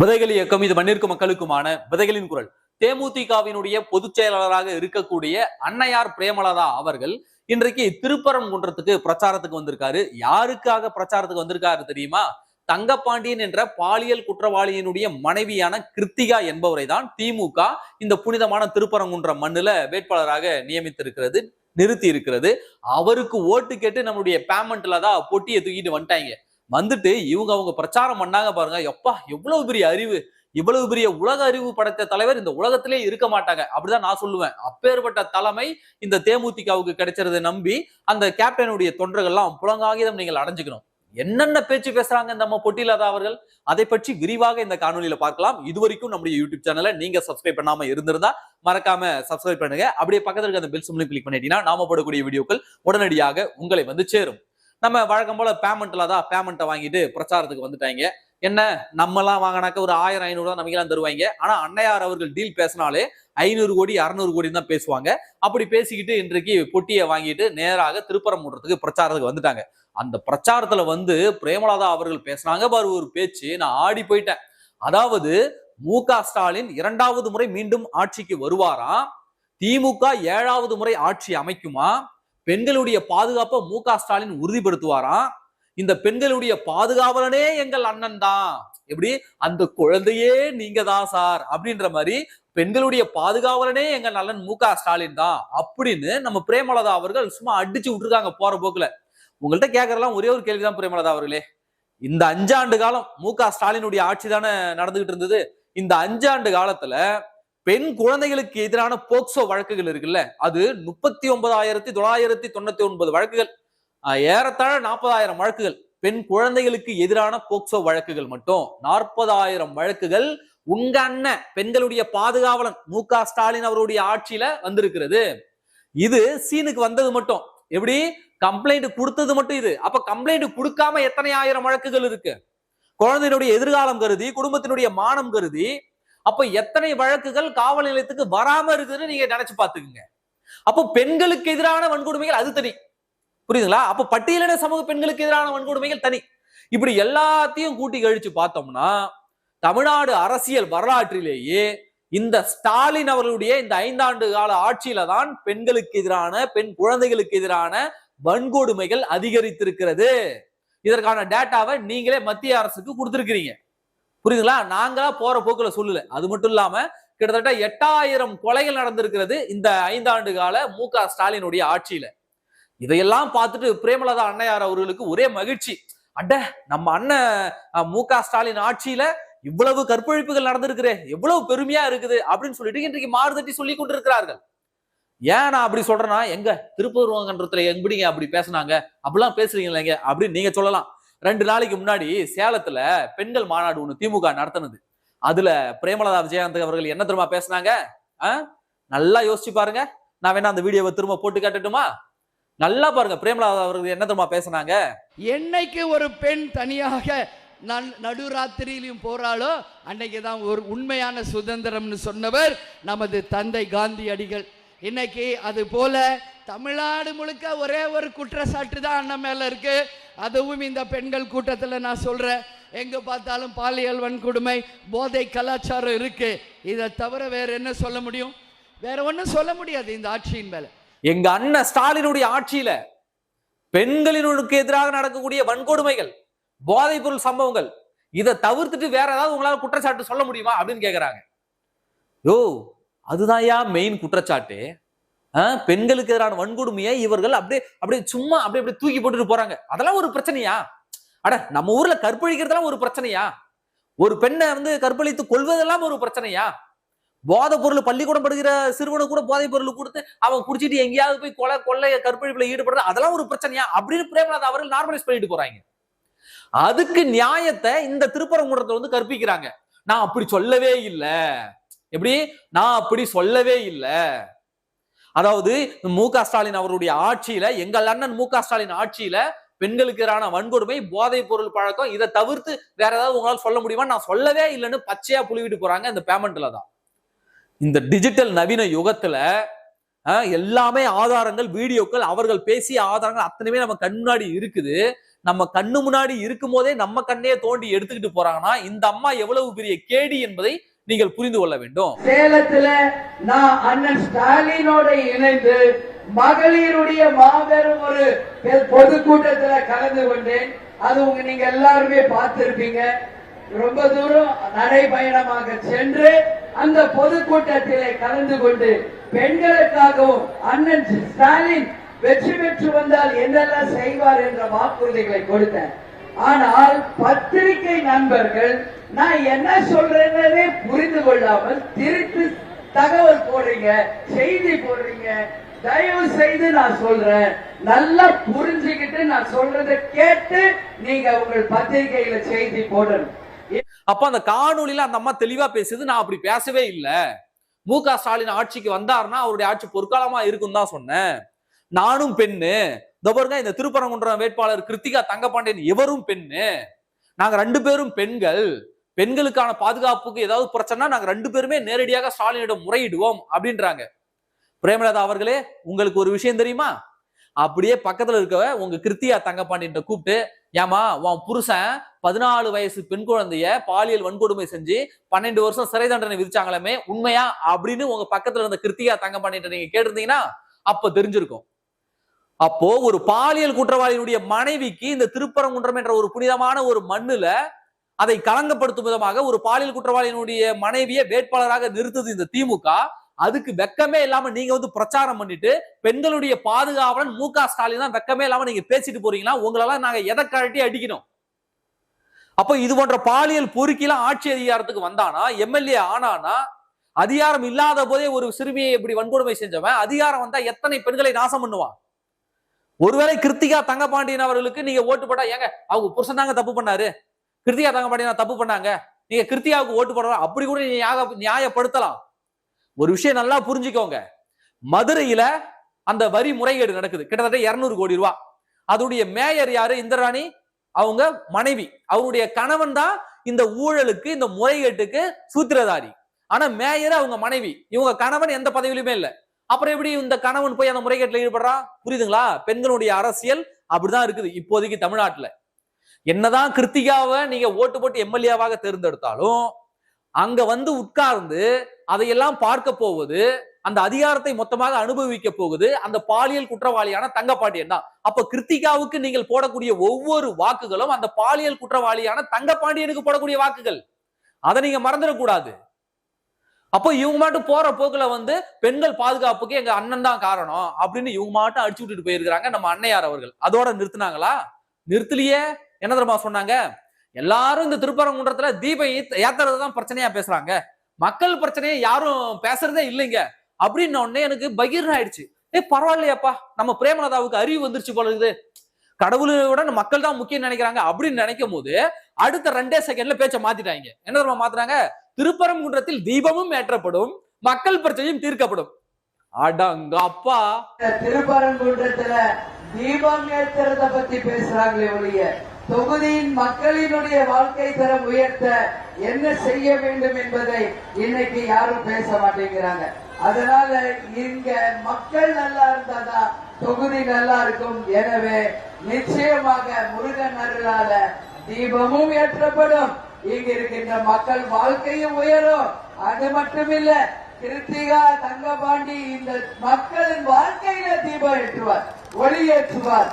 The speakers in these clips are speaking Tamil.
விதைகள் இயக்கம் இது மண்ணிற்கு மக்களுக்குமான விதைகளின் குரல். தேமுதிகவினுடைய பொதுச் செயலாளராக இருக்கக்கூடிய அன்னையார் பிரேமலதா அவர்கள் இன்றைக்கு திருப்பரங்குன்றத்துக்கு பிரச்சாரத்துக்கு வந்திருக்காரு. யாருக்காக பிரச்சாரத்துக்கு வந்திருக்காரு தெரியுமா? தங்கப்பாண்டியன் என்ற பாலியல் குற்றவாளியினுடைய மனைவியான கிருத்திகா என்பவரை தான் திமுக இந்த புனிதமான திருப்பரங்குன்ற மண்ணுல வேட்பாளராக நியமித்திருக்கிறது, நிறுத்தி இருக்கிறது. அவருக்கு ஓட்டு கேட்டு நம்மளுடைய பேமெண்ட்ல தான் பொட்டியை தூக்கிட்டு வந்துட்டாங்க. வந்துட்டு அவங்க பிரச்சாரம் பண்ணாங்க பாருங்க. எப்பா எவ்வளவு பெரிய அறிவு, இவ்வளவு பெரிய உலக அறிவு படைத்த தலைவர் இந்த உலகத்திலே இருக்க மாட்டாங்க அப்படிதான் நான் சொல்லுவேன். அப்பேற்பட்ட தலைமை இந்த தேமுதிகவுக்கு கிடைச்சதை நம்பி அந்த கேப்டனுடைய தொண்டர்கள்லாம் புலங்காகிதம் நீங்கள் அடைஞ்சுக்கணும். என்னென்ன பேச்சு பேசுறாங்க நம்ம பொட்டிலதா அவர்கள், அதை பற்றி விரிவாக இந்த காணொலியில பார்க்கலாம். இதுவரைக்கும் நம்முடைய யூடியூப் சேனலை நீங்க சப்ஸ்கிரைப் பண்ணாம இருந்திருந்தா மறக்காம சப்ஸ்கிரைப் பண்ணுங்க. அப்படியே பக்கத்துல இருக்க அந்த பெல் சிம்பலையும் கிளிக் பண்ணிட்டீங்கன்னா நாம போடக்கூடிய வீடியோக்கள் உடனடியாக உங்களை வந்து சேரும். நம்ம வழக்கம் போல பேமெண்ட்டை வாங்கிட்டு பிரச்சாரத்துக்கு வந்துட்டாங்க. என்ன நம்ம எல்லாம் வாங்கினாக்க ஒரு 1000-500 தான் நமக்கு எல்லாம் தருவாங்க. ஆனா அன்னையார் அவர்கள் டீல் பேசினாலே 500 கோடி 600 கோடி தான் பேசுவாங்க. அப்படி பேசிக்கிட்டு இன்றைக்கு பொட்டியை வாங்கிட்டு நேராக திருப்பரங்குன்றத்துக்கு பிரச்சாரத்துக்கு வந்துட்டாங்க. அந்த பிரச்சாரத்துல வந்து பிரேமலதா அவர்கள் பேசினாங்க பாரு ஒரு பேச்சு, நான் ஆடி போயிட்டேன். அதாவது மு.க. ஸ்டாலின் 2வது முறை மீண்டும் ஆட்சிக்கு வருவாராம், திமுக 7வது முறை ஆட்சி அமைக்குமா, பெண்களுடைய பாதுகாப்பை மு.க. ஸ்டாலின் உறுதிப்படுத்துவாராம், இந்த பெண்களுடைய பாதுகாவலனே எங்கள் அண்ணன் தான், எப்படி அந்த குழந்தையே நீங்க தான் சார் அப்படின்ற மாதிரி பெண்களுடைய பாதுகாவலனே எங்கள் அண்ணன் மு.க. ஸ்டாலின் தான் அப்படின்னு நம்ம பிரேமலதா அவர்கள் சும்மா அடிச்சு விட்டுருக்காங்க போற போக்குல. உங்கள்கிட்ட கேட்கறலாம் ஒரே ஒரு கேள்விதான் பிரேமலதா அவர்களே, இந்த 5 ஆண்டு காலம் மு.க. ஸ்டாலினுடைய ஆட்சி தானே நடந்துகிட்டு இருந்தது. இந்த 5 ஆண்டு காலத்துல பெண் குழந்தைகளுக்கு எதிரான போக்சோ வழக்குகள் இருக்குல்ல, அது 39,999 வழக்குகள், ஏறத்தாழ 40,000 வழக்குகள். பெண் குழந்தைகளுக்கு எதிரான போக்சோ வழக்குகள் மட்டும் 40,000 வழக்குகள் உங்க அண்ணன் பெண்களுடைய பாதுகாவலன் மு.க. ஸ்டாலின் அவருடைய ஆட்சியில வந்திருக்கிறது. இது சீனுக்கு வந்தது மட்டும், எப்படி கம்ப்ளைண்ட் கொடுத்தது மட்டும் இது. அப்ப கம்ப்ளைண்ட் கொடுக்காம எத்தனை ஆயிரம் வழக்குகள் இருக்கு? குழந்தையினுடைய எதிர்காலம் கருதி, குடும்பத்தினுடைய மானம் கருதி, அப்ப எத்தனை வழக்குகள் காவல் நிலையத்துக்கு வராம இருக்குதுன்னு நீங்க நினைச்சு பாத்துக்குங்க. அப்போ பெண்களுக்கு எதிரான வன்கொடுமைகள் அது தனி, புரியுதுங்களா? அப்ப பட்டியலின சமூக பெண்களுக்கு எதிரான வன்கொடுமைகள் தனி. இப்படி எல்லாத்தையும் கூட்டி கழிச்சு பார்த்தோம்னா தமிழ்நாடு அரசியல் வரலாற்றிலேயே இந்த ஸ்டாலின் அவர்களுடைய இந்த 5 ஆண்டு கால ஆட்சியில தான் பெண்களுக்கு எதிரான, பெண் குழந்தைகளுக்கு எதிரான வன்கொடுமைகள் அதிகரித்திருக்கிறது. இதற்கான டேட்டாவை நீங்களே மத்திய அரசுக்கு கொடுத்திருக்கிறீங்க, புரியுதுங்களா? நாங்களா போற போக்குல சொல்லல. அது மட்டும் இல்லாம கிட்டத்தட்ட 8000 கொலைகள் நடந்திருக்கிறது இந்த 5 ஆண்டு கால மு.க. ஸ்டாலினுடைய ஆட்சியில. இதையெல்லாம் பார்த்துட்டு பிரேமலதா அன்னையார் அவர்களுக்கு ஒரே மகிழ்ச்சி. அட நம்ம அண்ணன் மு.க. ஸ்டாலின் ஆட்சியில இவ்வளவு கற்பழிப்புகள் நடந்திருக்குது, எவ்வளவு பெருமையா இருக்குது அப்படின்னு சொல்லிட்டு இன்றைக்கு மாறுதட்டி சொல்லி கொண்டிருக்கிறார்கள். ஏன் நான் அப்படி சொல்றேன்னா, எங்க திருப்பரங்குன்றத்துல எப்படிங்க அப்படி பேசினாங்க, அப்படிலாம் பேசுறீங்களேங்க அப்படின்னு நீங்க சொல்லலாம். 2 நாளைக்கு முன்னாடி சேலத்துல பெண்கள் மாநாடு ஒண்ணு திமுக நடத்தினது. அதுல பிரேமலதா விஜயகாந்த் அவர்கள் என்ன தெரியுமா பேசினாங்க? நல்லா யோசிச்சு பாருங்க. நான் வேணா அந்த வீடியோவை திரும்ப போட்டு காட்டட்டுமா? நல்லா பாருங்க பிரேமலதா அவர்கள் என்ன தெரியுமா பேசினாங்க. என்னைக்கு ஒரு பெண் தனியாக நடுராத்திரியிலும் போறாளோ அன்னைக்குதான் ஒரு உண்மையான சுதந்திரம்னு சொன்னவர் நமது தந்தை காந்தியடிகள். இன்னைக்கு அது போல தமிழ்நாடு முழுக்க ஒரே ஒரு குற்றச்சாட்டு தான் அண்ணன் மேல இருக்கு. அதுவும் இந்த பெண்கள் கூட்டத்தில் நான் சொல்றேன், எங்க பார்த்தாலும் பாலியல் வன்கொடுமை, போதை கலாச்சாரம் இருக்கு. இதை தவிர வேற என்ன சொல்ல முடியும்? வேற ஒன்னும் சொல்ல முடியாது இந்த ஆட்சியின் மேல. எங்க அண்ணன் ஸ்டாலினுடைய ஆட்சியில பெண்களினுக்கு எதிராக நடக்கக்கூடிய வன்கொடுமைகள், போதைப் பொருள் சம்பவங்கள், இதை தவிர்த்துட்டு வேற ஏதாவது உங்களால குற்றச்சாட்டு சொல்ல முடியுமா அப்படின்னு கேக்குறாங்க. யோ அதுதான் மெயின் குற்றச்சாட்டு. பெண்களுக்கு எதிரான வன்கொடுமையை இவர்கள் அப்படியே சும்மா அப்படியே தூக்கி போட்டுட்டு போறாங்க. அதெல்லாம் ஒரு பிரச்சனையா? அட நம்ம ஊர்ல கற்பழிக்கிறதெல்லாம் ஒரு பிரச்சனையா? ஒரு பெண்ணை வந்து கற்பழித்து கொள்வதெல்லாம் ஒரு பிரச்சனையா? போதைப் பொருள் பள்ளிக்கூடம் படுகிற சிறுவனுக்கு கூட போதைப் பொருள் கொடுத்து அவன் குடிச்சிட்டு எங்கேயாவது போய் கொள்ளை கற்பழிப்புல ஈடுபடுறது அதெல்லாம் ஒரு பிரச்சனையா அப்படின்னு பிரேமலதா அவர்கள் நார்மலைஸ் பண்ணிட்டு போறாங்க. அதுக்கு நியாயத்தை இந்த திருப்பரங்குன்றத்துல வந்து கற்பிக்கிறாங்க. நான் அப்படி சொல்லவே இல்லை. எப்படி? நான் அப்படி சொல்லவே இல்லை. அதாவது மு.க. ஸ்டாலின் அவருடைய ஆட்சியில, எங்கள் அண்ணன் மு.க. ஸ்டாலின் ஆட்சியில பெண்களுக்கு எதிரான வன்கொடுமை, போதைப் பொருள் பழக்கம், இதை தவிர்த்து வேற ஏதாவது உங்களால் சொல்ல முடியுமா? நான் சொல்லவே இல்லைன்னு பச்சையா புழுவிட்டு போறாங்க இந்த பேமெண்ட்ல தான். இந்த டிஜிட்டல் நவீன யுகத்துல எல்லாமே ஆதாரங்கள், வீடியோக்கள், அவர்கள் பேசிய ஆதாரங்கள் அத்தனையுமே நம்ம கண் முன்னாடி இருக்குது. நம்ம கண்ணு முன்னாடி இருக்கும் போதே நம்ம கண்ணையே தோண்டி எடுத்துக்கிட்டு போறாங்கன்னா இந்த அம்மா எவ்வளவு பெரிய கேடி என்பதை நீங்கள் புரிந்து கொள்ள வேண்டும். சேலத்துல நான் அண்ணன் ஸ்டாலினோட இணைந்து மகளிருடைய மாபெரும் ஒரு பொதுக்கூட்டத்துல கலந்து கொண்டேன். அது நீங்க எல்லாருமே பார்த்திருப்பீங்க. ரொம்ப தூரம் நடைபயணமாக சென்று அந்த பொதுக்கூட்டத்திலே கலந்து கொண்டு பெண்களுக்காகவும் அண்ணன் ஸ்டாலின் வெற்றி பெற்று வந்தால் என்னெல்லாம் செய்வார் என்ற வாக்குறுதிகளை கொடுத்தேன். ஆனால் பத்திரிகை நண்பர்கள் நான் என்ன சொல்றேன்னே புரிந்து கொள்ளாமல் திருத்து தகவல் போடுறீங்க, செய்தி போடுறீங்க. தயவு செய்து நான் சொல்றேன், நல்லா புரிஞ்சுக்கிட்டு நான் சொல்றதை கேட்டு நீங்க உங்கள் பத்திரிகையில செய்தி போடணும். அப்ப அந்த காணொலியில அந்த அம்மா தெளிவா பேசுது, நான் அப்படி பேசவே இல்ல. மு.க. ஸ்டாலின் ஆட்சிக்கு வந்தாருன்னா அவருடைய ஆட்சி பொற்காலமா இருக்கும் தான் சொன்னேன். நானும் பெண்ணு, இந்த திருப்பரங்குன்றம் வேட்பாளர் கிருத்திகா தங்கபாண்டியன் இவரும் பெண்ணு, நாங்க 2 பேரும் பெண்கள், பெண்களுக்கான பாதுகாப்புக்கு ஏதாவது பிரச்சனை நாங்க 2 பேருமே நேரடியாக ஸ்டாலினிடம் முறையிடுவோம் அப்படின்றாங்க. பிரேமலதா அவர்களே, உங்களுக்கு ஒரு விஷயம் தெரியுமா? அப்படியே பக்கத்துல இருக்கவ உங்க கிருத்திகா தங்கபாண்டியன் கூப்பிட்டு, ஏமா உன் புருஷன் 14 வயசு பெண் குழந்தைய பாலியல் வன்கொடுமை செஞ்சு 12 வருஷம் சிறை தண்டனை விதிச்சாங்களே, உண்மையா அப்படின்னு உங்க பக்கத்துல இருந்த கிருத்திகா தங்கபாண்டியன் நீங்க கேட்டிருந்தீங்கன்னா அப்ப தெரிஞ்சிருக்கும். அப்போ ஒரு பாலியல் குற்றவாளியினுடைய மனைவிக்கு இந்த திருப்பரங்குன்றம் என்ற ஒரு புனிதமான ஒரு மண்ணுல அதை களங்கப்படுத்தும் விதமாக ஒரு பாலியல் குற்றவாளியினுடைய மனைவியை வேட்பாளராக நிறுத்துது இந்த திமுக. அதுக்கு வெக்கமே இல்லாம நீங்க பிரச்சாரம் பண்ணிட்டு பெண்களுடைய பாதுகாவலன் மு.க. ஸ்டாலின் தான் வெக்கமே இல்லாம நீங்க பேசிட்டு போறீங்களா? உங்களெல்லாம் நாங்க எதை கழட்டி அடிக்கணும்? அப்ப இது போன்ற பாலியல் பொறுக்கிலாம் ஆட்சி அதிகாரத்துக்கு வந்தானா, எம்எல்ஏ ஆனானா, அதிகாரம் இல்லாத போதே ஒரு சிறுமியை இப்படி வன்கொடுமை செஞ்சவன் அதிகாரம் வந்தா எத்தனை பெண்களை நாசம் பண்ணுவான்? ஒருவேளை கிருத்திகா தங்கபாண்டியன் அவர்களுக்கு நீங்க ஓட்டு போட்டா, ஏங்க அவங்க புருஷன் தாங்க தப்பு பண்ணாரு, கிருத்திகா தங்கபாண்டியன் தப்பு பண்ணாங்க, நீங்க கிருத்திகாவுக்கு ஓட்டு போடுற அப்படி கூட நீங்க நியாயப்படுத்தலாம். ஒரு விஷயம் நல்லா புரிஞ்சுக்கோங்க, மதுரையில அந்த வரி முறைகேடு நடக்குது, கிட்டத்தட்ட 200 கோடி ரூபாய். அதோடைய மேயர் யாரு? இந்திராணி அவங்க மனைவி, அவருடைய கணவன் தான் இந்த ஊழலுக்கு இந்த முறைகேட்டுக்கு சூத்திரதாரி. ஆனா மேயர் அவங்க மனைவி, இவங்க கணவன் எந்த பதவியிலுமே இல்ல. அப்புறம் எப்படி இந்த கணவன் போய் அந்த முறைகேட்டில் ஈடுபடுறான்? புரியுதுங்களா? பெண்களுடைய அரசியல் அப்படிதான் இருக்குது இப்போதைக்கு தமிழ்நாட்டுல. என்னதான் கிருத்திகாவை நீங்க ஓட்டு போட்டு எம்எல்ஏவாக தேர்ந்தெடுத்தாலும் அங்க உட்கார்ந்து அதையெல்லாம் பார்க்க போவது, அந்த அதிகாரத்தை மொத்தமாக அனுபவிக்க போகுது அந்த பாலியல் குற்றவாளியான தங்கபாண்டியன் தான். அப்ப கிருத்திகாவுக்கு நீங்கள் போடக்கூடிய ஒவ்வொரு வாக்குகளும் அந்த பாலியல் குற்றவாளியான தங்கபாண்டியனுக்கு போடக்கூடிய வாக்குகள். அதை நீங்க மறந்துடக்கூடாது. அப்போ இவங்க மட்டும் போற போக்குல பெண்கள் பாதுகாப்புக்கு எங்க அண்ணன் தான் காரணம் அப்படின்னு இவங்க மட்டும் அடிச்சு விட்டுட்டு போயிருக்காங்க நம்ம அன்னையார் அவர்கள். அதோட நிறுத்தினாங்களா? நிறுத்தலையே. என்ன தெரியுமா சொன்னாங்க? எல்லாரும் இந்த திருப்பரங்குன்றத்துல தீபம் ஏத்துறதுதான் பிரச்சனையா பேசுறாங்க, மக்கள் பிரச்சனையை யாரும் பேசுறதே இல்லைங்க அப்படின்னு உடனே எனக்கு பகீர் ஆயிடுச்சு. பரவாயில்லையாப்பா, நம்ம பிரேமலதாவுக்கு அறிவு வந்துருச்சு போல இருக்குது, கடவுளோட மக்கள் தான் முக்கியம் நினைக்கிறாங்க அப்படின்னு நினைக்கும் போது அடுத்த 2 செகண்ட்ல பேச்ச மாத்திட்டாங்க. என்ன தெரியுமா மாத்துறாங்க? திருப்பரங்குன்றத்தில் தீபமும் ஏற்றப்படும், மக்கள் பிரச்சனையும் தீர்க்கப்படும். அடங்கப்பா, திருப்பரங்குன்றத்துல தீபம் ஏற்றுறத பத்தி பேசுறாங்களே ஒழிய தொகுதியின் மக்களினுடைய வாழ்க்கை தரம் உயர்த்த என்ன செய்ய வேண்டும் என்பதை இன்னைக்கு யாரும் பேச மாட்டேங்கிறாங்க. அதனால இங்க மக்கள் நல்லா இருந்தாதான் தொகுதி நல்லா இருக்கும். எனவே நிச்சயமாக முருகன் அருளால தீபமும் ஏற்றப்படும், இங்க இருக்கின்ற மக்கள் வாழ்க்கையும் உயரும். அது மட்டுமில்ல, கிருத்திகா தங்கபாண்டி இந்த மக்களின் வாழ்க்கையில தீபம் ஏற்றுவார், ஒளி ஏற்றுவார்.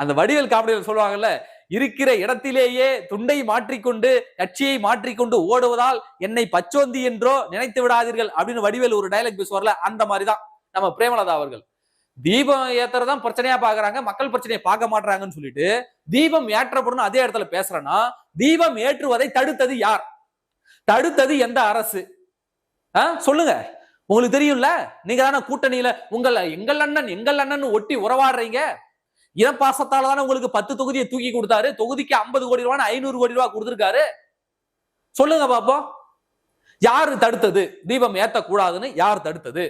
அந்த வடிவேல் காமெடியில் சொல்லுவாங்கல்ல, இருக்கிற இடத்திலேயே துண்டை மாற்றிக்கொண்டு கட்சியை மாற்றிக்கொண்டு ஓடுவதால் என்னை பச்சோந்தி என்றோ நினைத்து விடாதீர்கள் அப்படின்னு வடிவேல் ஒரு டயலாக் பேசுவார்ல, அந்த மாதிரிதான் நம்ம பிரேமலதா அவர்கள். தீபம் ஏத்துறதான் பிரச்சனையா பாக்குறாங்க, மக்கள் பிரச்சனையை பார்க்க மாட்டாங்கன்னு சொல்லிட்டு தீபம் ஏற்றப்படும் அதே இடத்துல பேசுறேன்னா, தீபம் ஏற்றுவதை தடுத்தது யார்? தடுத்தது எந்த அரசு? சொல்லுங்க. உங்களுக்கு தெரியும்ல, நீங்க தானே கூட்டணியில எங்கள் அண்ணன் ஒட்டி உறவாடுறீங்க. இன பாசத்தால தானே உங்களுக்கு 10 தொகுதியை தூக்கி கொடுத்தாரு, தொகுதிக்கு 50 கோடி ரூபாய் 500 கோடி ரூபாய் கொடுத்திருக்காரு. சொல்லுங்க பாப்போம், யாரு தடுத்தது? தீபம் ஏத்தக்கூடாதுன்னு யார் தடுத்தது?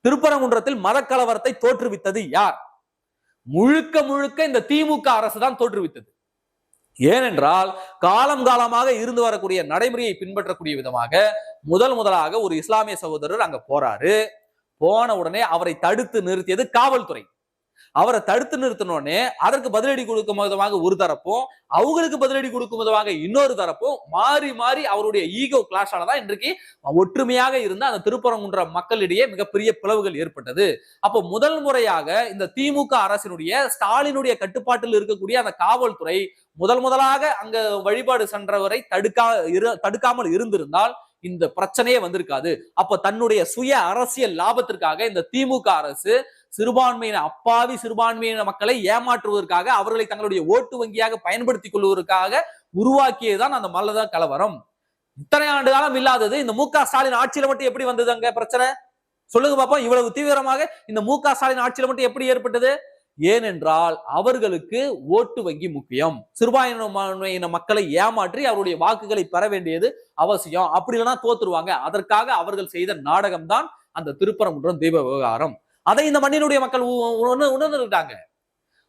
திருப்பரங்குன்றத்தில் மதக்கலவரத்தை தோற்றுவித்தது யார்? முழுக்க முழுக்க இந்த திமுக அரசு தான் தோற்றுவித்தது. ஏனென்றால் காலம் காலமாக இருந்து வரக்கூடிய நடைமுறையை பின்பற்றக்கூடிய விதமாக முதலாக ஒரு இஸ்லாமிய சகோதரர் அங்க போறாரு. போன உடனே அவரை தடுத்து நிறுத்தியது காவல்துறை. அவரை தடுத்து நிறுத்தினோடனே அதற்கு பதிலடி கொடுக்கும் விதமாக ஒரு தரப்பும், அவங்களுக்கு பதிலடி கொடுக்கும் விதமாக இன்னொரு தரப்பும் மாறி மாறி அவருடைய ஈகோ கிளாஷ் ஆனதான் இன்றைக்கு ஒற்றுமையாக இருந்த அந்த திருப்பரங்குன்ற மக்களிடையே மிகப்பெரிய பிளவுகள் ஏற்பட்டது. அப்போ முதல் முறையாக இந்த திமுக அரசினுடைய ஸ்டாலினுடைய கட்டுப்பாட்டில் இருக்கக்கூடிய அந்த காவல்துறை முதலாக அங்க வழிபாடு சென்றவரை தடுக்காமல் இருந்திருந்தால் இந்த பிரச்சனையே வந்திருக்காது. அப்ப தன்னுடைய சுய அரசியல் லாபத்திற்காக இந்த திமுக அரசு அப்பாவி சிறுபான்மையின மக்களை ஏமாற்றுவதற்காக, அவர்களை தங்களுடைய ஓட்டு வங்கியாக பயன்படுத்திக் கொள்வதற்காக உருவாக்கியதுதான் அந்த மல்லத கலவரம். இத்தனை ஆண்டு காலம் இல்லாதது இந்த மு.க. ஸ்டாலின் ஆட்சியில மட்டும் எப்படி வந்தது அங்க பிரச்சனை? சொல்லுங்க பாப்போம். இவ்வளவு தீவிரமாக இந்த மு.க. ஸ்டாலின் ஆட்சியில மட்டும் எப்படி ஏற்பட்டது? ஏனென்றால் அவர்களுக்கு ஓட்டு வங்கி முக்கியம். சிறுபான்மையின மக்களை ஏமாற்றி அவருடைய வாக்குகளை பெற வேண்டியது அவசியம். அப்படி இல்லைன்னா தோத்துருவாங்க. அதற்காக அவர்கள் செய்த நாடகம் தான் அந்த திருப்பரங்குன்றம் தீப விவகாரம். அதை இந்த மண்ணினுடைய மக்கள் உணர்ந்துட்டாங்க.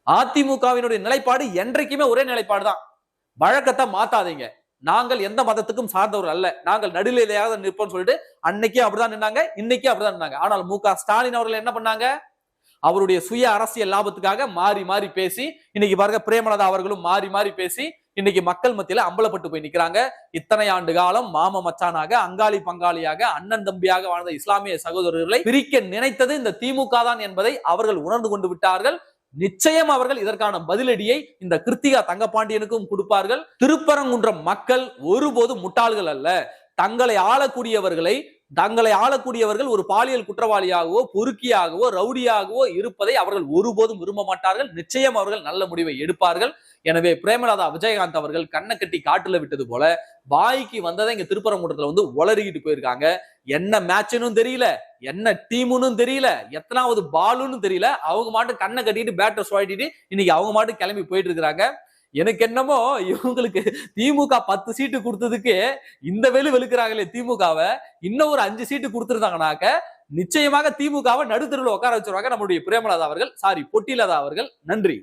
அதிமுகவினுடைய நிலைப்பாடு என்றைக்குமே ஒரே நிலைப்பாடு தான். வழக்கத்தை மாத்தாதீங்க. நாங்கள் எந்த மதத்துக்கும் சார்ந்தவர்கள் அல்ல, நாங்கள் நடுநிலையாக நிற்போம்னு சொல்லிட்டு அன்னைக்கு அப்படிதான் நின்னாங்க, இன்னைக்கு அப்படிதான் நின்னாங்க. ஆனால் மு.க. ஸ்டாலின் அவர்கள் என்ன பண்ணாங்க? அவருடைய சுய அரசியல் லாபத்துக்காக மாறி மாறி பேசி, இன்னைக்கு பாருங்க பிரேமலதா அவர்களும் மாறி மாறி பேசி இன்னைக்கு மக்கள் மத்தியில அம்பலப்பட்டு போய் நிக்கிறாங்க. இத்தனை ஆண்டு காலம் மாம மச்சானாக, அங்காளி பங்காளியாக, அண்ணன் தம்பியாக வாழ்ந்த இஸ்லாமிய சகோதரர்களை பிரிக்க நினைத்தது இந்த திமுக தான் என்பதை அவர்கள் உணர்ந்து கொண்டு விட்டார்கள். நிச்சயம் அவர்கள் இதற்கான பதிலடியை இந்த கிருத்திகா தங்கபாண்டியனுக்கும் கொடுப்பார்கள். திருப்பரங்குன்றம் மக்கள் ஒருபோதும் முட்டாள்கள் அல்ல. தங்களை ஆளக்கூடியவர்கள் ஒரு பாலியல் குற்றவாளியாகவோ, பொறுக்கியாகவோ, ரவுடியாகவோ இருப்பதை அவர்கள் ஒருபோதும் விரும்ப மாட்டார்கள். நிச்சயம் அவர்கள் நல்ல முடிவை எடுப்பார்கள். எனவே பிரேமலதா விஜயகாந்த் அவர்கள் கண்ணை கட்டி காட்டுல விட்டது போல வாய்க்கு வந்ததை இங்க திருப்பரங்குன்றத்துல வந்து உளறிக்கிட்டு போயிருக்காங்க. என்ன மேட்ச்னும் தெரியல, என்ன டீம்னு தெரியல, எத்தனாவது பாலுன்னு தெரியல. அவங்க மாட்டு கண்ணை கட்டிட்டு பேட்டை சுழட்டிட்டு இன்னைக்கு அவங்க மாட்டு கிளம்பி போயிட்டு இருக்கிறாங்க. எனக்கு என்னமோ இவங்களுக்கு திமுக 10 சீட்டு கொடுத்ததுக்கு இந்த வெளுக்கிறாங்களே திமுகவை, இன்னும் ஒரு 5 சீட்டு கொடுத்துருந்தாங்கனாக்க நிச்சயமாக திமுகவை நடுத்தருவில் உட்கார வச்சிருவாங்க நம்மளுடைய பிரேமலதா அவர்கள், பொட்டிலதா அவர்கள். நன்றி.